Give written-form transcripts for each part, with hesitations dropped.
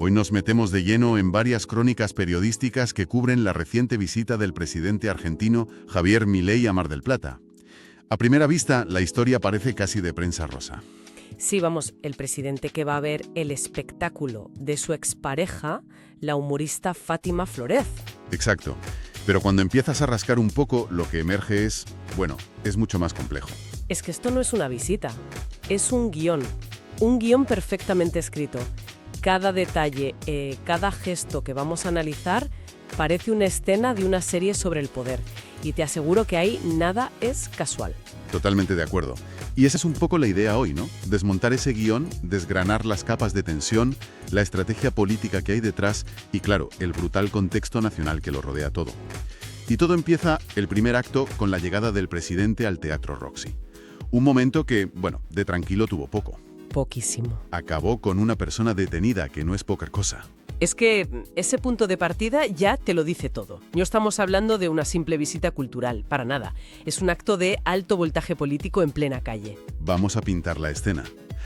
Hoy nos metemos de lleno en varias crónicas periodísticas que cubren la reciente visita del presidente argentino Javier Milei a Mar del Plata. A primera vista, la historia parece casi de prensa rosa. Sí, vamos, el presidente que va a ver el espectáculo de su expareja, la humorista Fátima Flórez. Exacto. Pero cuando empiezas a rascar un poco, lo que emerge es, bueno, es mucho más complejo. Es que esto no es una visita, es un guión perfectamente escrito. Cada detalle, cada gesto que vamos a analizar parece una escena de una serie sobre el poder. Y te aseguro que ahí nada es casual. Totalmente de acuerdo. Y esa es un poco la idea hoy, ¿no? Desmontar ese guión, desgranar las capas de tensión, la estrategia política que hay detrás y, claro, el brutal contexto nacional que lo rodea todo. Y todo empieza, el primer acto, con la llegada del presidente al Teatro Roxy. Un momento que, bueno, de tranquilo tuvo poco. Poquísimo. Acabó con una persona detenida, que no es poca cosa. Es que ese punto de partida ya te lo dice todo. No estamos hablando de una simple visita cultural, para nada. Es un acto de alto voltaje político en plena calle. Vamos a pintar la escena.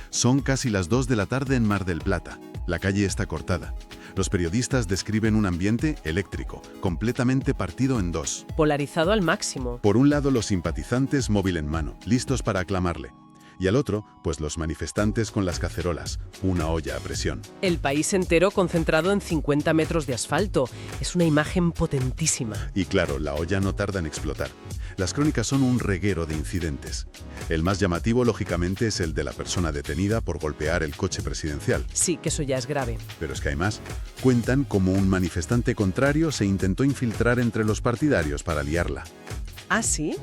Son casi las 2 de la tarde en Mar del Plata. La calle está cortada. Los periodistas describen un ambiente eléctrico, completamente partido en dos. Polarizado al máximo. Por un lado, los simpatizantes móvil en mano, listos para aclamarle. Y al otro, pues los manifestantes con las cacerolas, una olla a presión. El país entero concentrado en 50 metros de asfalto. Es una imagen potentísima. Y claro, la olla no tarda en explotar. Las crónicas son un reguero de incidentes. El más llamativo, lógicamente, es el de la persona detenida por golpear el coche presidencial. Sí, que eso ya es grave. Pero es que además, cuentan cómo un manifestante contrario se intentó infiltrar entre los partidarios para liarla. ¿Ah, sí?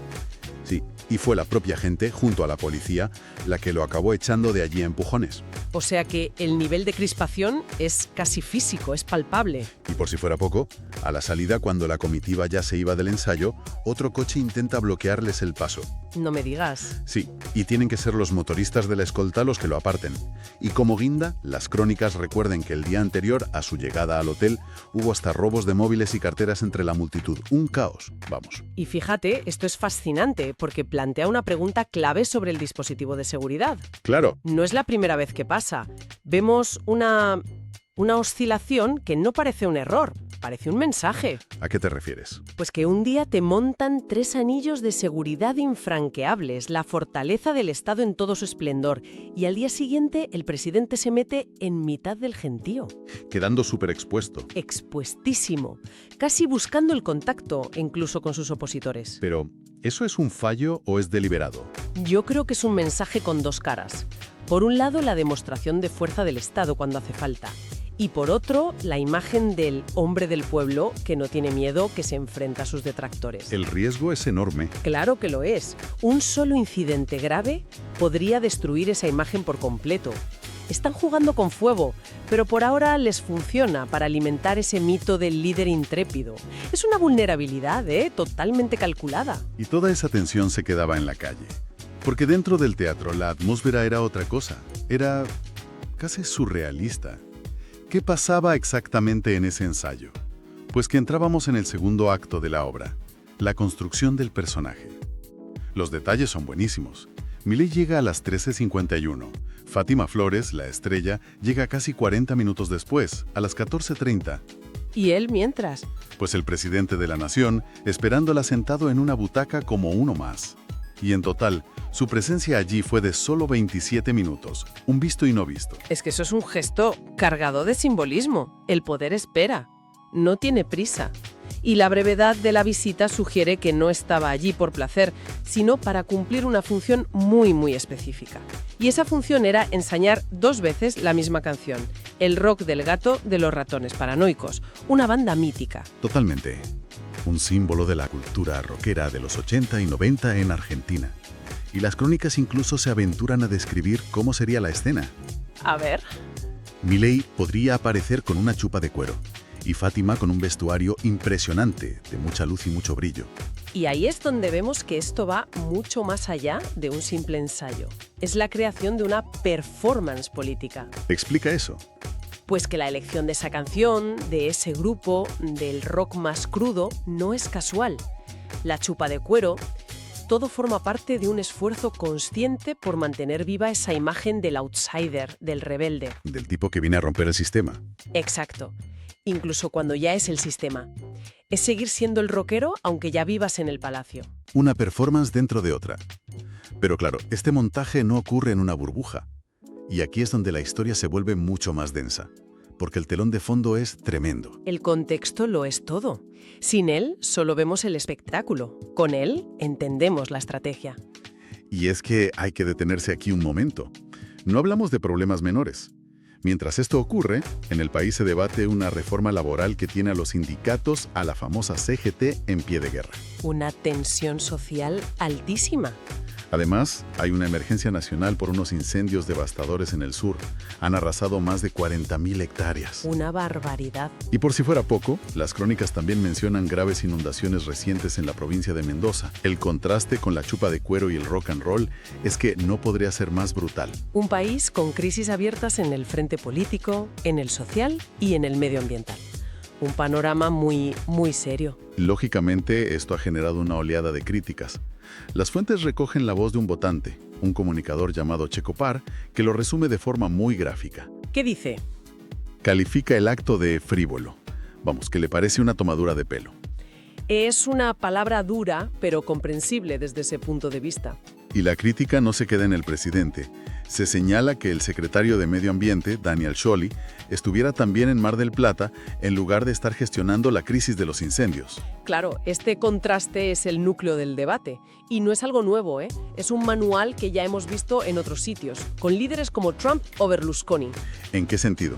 Sí, y fue la propia gente, junto a la policía, la que lo acabó echando de allí a empujones. O sea que el nivel de crispación es casi físico, es palpable. Y por si fuera poco, a la salida, cuando la comitiva ya se iba del ensayo, otro coche intenta bloquearles el paso. No me digas. Sí, y tienen que ser los motoristas de la escolta los que lo aparten. Y como guinda, las crónicas recuerden que el día anterior, a su llegada al hotel, hubo hasta robos de móviles y carteras entre la multitud. Un caos, vamos. Y fíjate, esto es fascinante, porque plantea una pregunta clave sobre el dispositivo de seguridad. Claro. No es la primera vez que pasa. Vemos una oscilación que no parece un error, parece un mensaje. ¿A qué te refieres? Pues que un día te montan 3 anillos de seguridad infranqueables, la fortaleza del Estado en todo su esplendor, y al día siguiente el presidente se mete en mitad del gentío. Quedando súper expuesto. Expuestísimo, casi buscando el contacto, incluso con sus opositores. Pero, ¿eso es un fallo o es deliberado? Yo creo que es un mensaje con dos caras. Por un lado, la demostración de fuerza del Estado cuando hace falta. Y por otro, la imagen del hombre del pueblo que no tiene miedo, que se enfrenta a sus detractores. El riesgo es enorme. Claro que lo es. Un solo incidente grave podría destruir esa imagen por completo. Están jugando con fuego, pero por ahora les funciona para alimentar ese mito del líder intrépido. Es una vulnerabilidad, totalmente calculada. Y toda esa tensión se quedaba en la calle. Porque dentro del teatro la atmósfera era otra cosa. Era casi surrealista. ¿Qué pasaba exactamente en ese ensayo? Pues que entrábamos en el segundo acto de la obra, la construcción del personaje. Los detalles son buenísimos. Milei llega a las 13:51. Fátima Flórez, la estrella, llega casi 40 minutos después, a las 14:30. ¿Y él mientras? Pues el presidente de la nación, esperándola sentado en una butaca como uno más. Y en total, su presencia allí fue de solo 27 minutos, un visto y no visto. Es que eso es un gesto cargado de simbolismo. El poder espera, no tiene prisa. Y la brevedad de la visita sugiere que no estaba allí por placer, sino para cumplir una función muy, muy específica. Y esa función era ensañar 2 veces la misma canción, El rock del gato de los ratones paranoicos, una banda mítica. Totalmente. Un símbolo de la cultura rockera de los 80 y 90 en Argentina. Y las crónicas incluso se aventuran a describir cómo sería la escena. A ver. Milei podría aparecer con una chupa de cuero y Fátima con un vestuario impresionante, de mucha luz y mucho brillo. Y ahí es donde vemos que esto va mucho más allá de un simple ensayo. Es la creación de una performance política. ¿Explica eso? Pues que la elección de esa canción, de ese grupo, del rock más crudo, no es casual. La chupa de cuero todo forma parte de un esfuerzo consciente por mantener viva esa imagen del outsider, del rebelde. Del tipo que viene a romper el sistema. Exacto. Incluso cuando ya es el sistema. Es seguir siendo el rockero aunque ya vivas en el palacio. Una performance dentro de otra. Pero claro, este montaje no ocurre en una burbuja. Y aquí es donde la historia se vuelve mucho más densa. Porque el telón de fondo es tremendo. El contexto lo es todo. Sin él, solo vemos el espectáculo. Con él, entendemos la estrategia. Y es que hay que detenerse aquí un momento. No hablamos de problemas menores. Mientras esto ocurre, en el país se debate una reforma laboral que tiene a los sindicatos, a la famosa CGT, en pie de guerra. Una tensión social altísima. Además, hay una emergencia nacional por unos incendios devastadores en el sur. Han arrasado más de 40.000 hectáreas. Una barbaridad. Y por si fuera poco, las crónicas también mencionan graves inundaciones recientes en la provincia de Mendoza. El contraste con la chupa de cuero y el rock and roll es que no podría ser más brutal. Un país con crisis abiertas en el frente político, en el social y en el medioambiental. Un panorama muy serio. Lógicamente, esto ha generado una oleada de críticas. Las fuentes recogen la voz de un votante, un comunicador llamado Checopar, que lo resume de forma muy gráfica. ¿Qué dice? Califica el acto de frívolo. Vamos, que le parece una tomadura de pelo. Es una palabra dura, pero comprensible desde ese punto de vista. Y la crítica no se queda en el presidente. Se señala que el secretario de Medio Ambiente, Daniel Scioli, estuviera también en Mar del Plata en lugar de estar gestionando la crisis de los incendios. Claro, este contraste es el núcleo del debate. Y no es algo nuevo, ¿eh? Es un manual que ya hemos visto en otros sitios, con líderes como Trump o Berlusconi. ¿En qué sentido?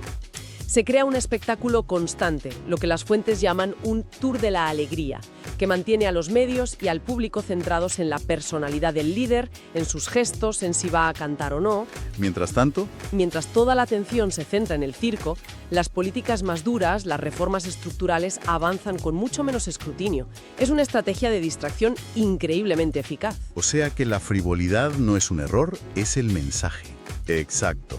Se crea un espectáculo constante, lo que las fuentes llaman un tour de la alegría, que mantiene a los medios y al público centrados en la personalidad del líder, en sus gestos, en si va a cantar o no. Mientras tanto, mientras toda la atención se centra en el circo, las políticas más duras, las reformas estructurales, avanzan con mucho menos escrutinio. Es una estrategia de distracción increíblemente eficaz. O sea que la frivolidad no es un error, es el mensaje. Exacto.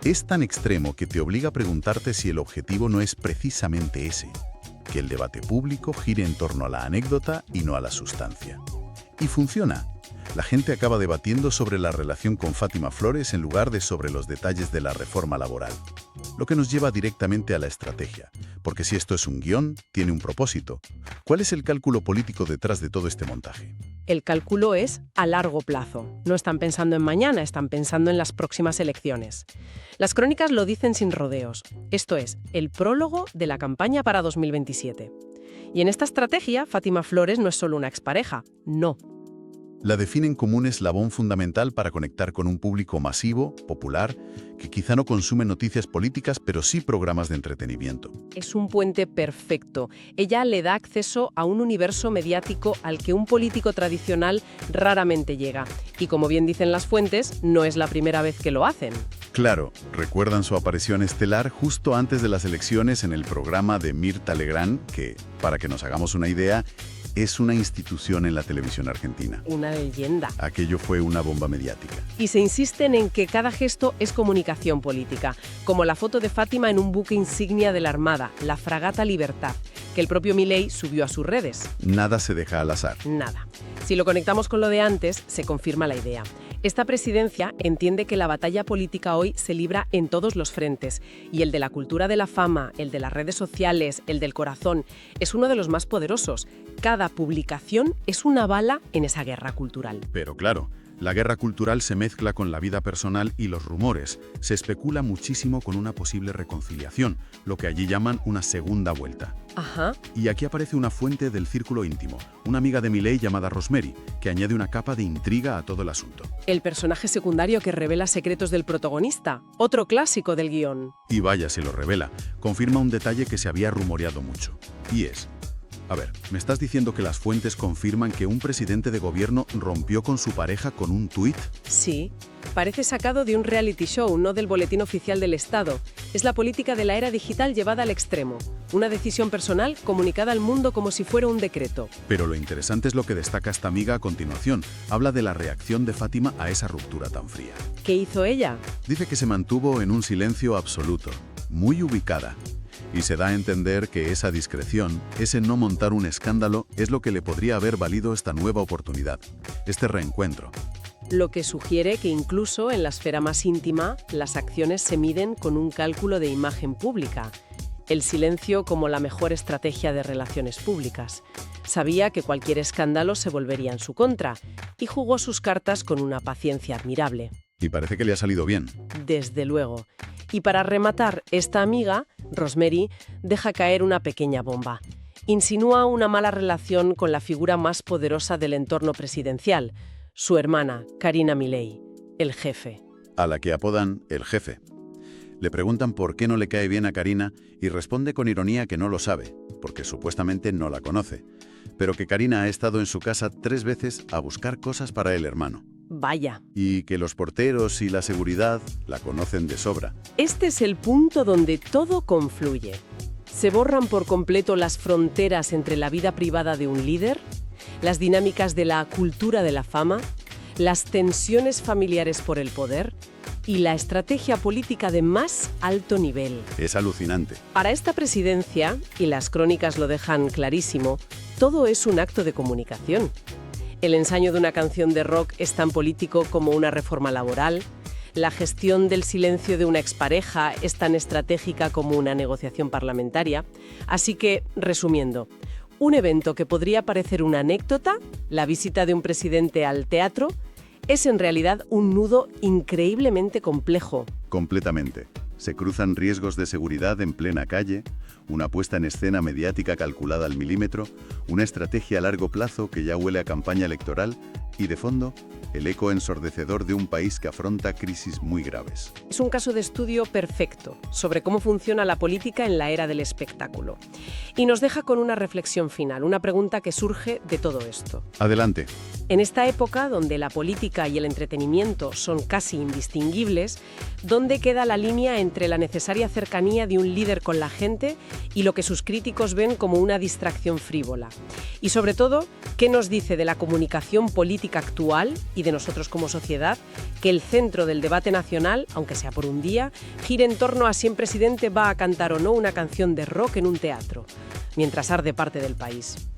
Es tan extremo que te obliga a preguntarte si el objetivo no es precisamente ese, que el debate público gire en torno a la anécdota y no a la sustancia. Y funciona. La gente acaba debatiendo sobre la relación con Fátima Flores en lugar de sobre los detalles de la reforma laboral. Lo que nos lleva directamente a la estrategia, porque si esto es un guión, tiene un propósito. ¿Cuál es el cálculo político detrás de todo este montaje? El cálculo es a largo plazo. No están pensando en mañana, están pensando en las próximas elecciones. Las crónicas lo dicen sin rodeos. Esto es, el prólogo de la campaña para 2027. Y en esta estrategia, Fátima Flores no es solo una expareja, no. La definen como un eslabón fundamental para conectar con un público masivo, popular, que quizá no consume noticias políticas, pero sí programas de entretenimiento. Es un puente perfecto. Ella le da acceso a un universo mediático al que un político tradicional raramente llega. Y como bien dicen las fuentes, no es la primera vez que lo hacen. Claro, recuerdan su aparición estelar justo antes de las elecciones en el programa de Mirta Legrand, que, para que nos hagamos una idea, es una institución en la televisión argentina. Una leyenda. Aquello fue una bomba mediática. Y se insisten en que cada gesto es comunicación política, como la foto de Fátima en un buque insignia de la Armada, la fragata Libertad, que el propio Milei subió a sus redes. Nada se deja al azar. Nada. Si lo conectamos con lo de antes, se confirma la idea. Esta presidencia entiende que la batalla política hoy se libra en todos los frentes, y el de la cultura de la fama, el de las redes sociales, el del corazón, es uno de los más poderosos. Cada publicación es una bala en esa guerra cultural. Pero claro, la guerra cultural se mezcla con la vida personal y los rumores. Se especula muchísimo con una posible reconciliación, lo que allí llaman una segunda vuelta. Ajá. Y aquí aparece una fuente del círculo íntimo, una amiga de Milei llamada Rosemary, que añade una capa de intriga a todo el asunto. El personaje secundario que revela secretos del protagonista, otro clásico del guión. Y vaya, se lo revela. Confirma un detalle que se había rumoreado mucho. Y es... A ver, ¿me estás diciendo que las fuentes confirman que un presidente de gobierno rompió con su pareja con un tuit? Sí. Parece sacado de un reality show, no del boletín oficial del Estado. Es la política de la era digital llevada al extremo. Una decisión personal comunicada al mundo como si fuera un decreto. Pero lo interesante es lo que destaca esta amiga a continuación. Habla de la reacción de Fátima a esa ruptura tan fría. ¿Qué hizo ella? Dice que se mantuvo en un silencio absoluto, muy ubicada. Y se da a entender que esa discreción, ese no montar un escándalo, es lo que le podría haber valido esta nueva oportunidad, este reencuentro. Lo que sugiere que incluso en la esfera más íntima, las acciones se miden con un cálculo de imagen pública. El silencio como la mejor estrategia de relaciones públicas. Sabía que cualquier escándalo se volvería en su contra y jugó sus cartas con una paciencia admirable. Y parece que le ha salido bien. Desde luego. Y para rematar, esta amiga, Rosemary, deja caer una pequeña bomba. Insinúa una mala relación con la figura más poderosa del entorno presidencial, su hermana, Karina Milei, el jefe. A la que apodan el jefe. Le preguntan por qué no le cae bien a Karina y responde con ironía que no lo sabe, porque supuestamente no la conoce, pero que Karina ha estado en su casa 3 veces a buscar cosas para el hermano. Vaya. Y que los porteros y la seguridad la conocen de sobra. Este es el punto donde todo confluye. ¿Se borran por completo las fronteras entre la vida privada de un líder, las dinámicas de la cultura de la fama, las tensiones familiares por el poder y la estrategia política de más alto nivel? Es alucinante. Para esta presidencia, y las crónicas lo dejan clarísimo, todo es un acto de comunicación. El ensayo de una canción de rock es tan político como una reforma laboral. La gestión del silencio de una expareja es tan estratégica como una negociación parlamentaria. Así que, resumiendo, un evento que podría parecer una anécdota, la visita de un presidente al teatro, es en realidad un nudo increíblemente complejo. Completamente. Se cruzan riesgos de seguridad en plena calle, una puesta en escena mediática calculada al milímetro, una estrategia a largo plazo que ya huele a campaña electoral y, de fondo, el eco ensordecedor de un país que afronta crisis muy graves. Es un caso de estudio perfecto sobre cómo funciona la política en la era del espectáculo. Y nos deja con una reflexión final, una pregunta que surge de todo esto. Adelante. En esta época, donde la política y el entretenimiento son casi indistinguibles, ¿dónde queda la línea entre la necesaria cercanía de un líder con la gente y lo que sus críticos ven como una distracción frívola? Y sobre todo, ¿qué nos dice de la comunicación política actual y de nosotros como sociedad, que el centro del debate nacional, aunque sea por un día, gire en torno a si un presidente va a cantar o no una canción de rock en un teatro, mientras arde parte del país?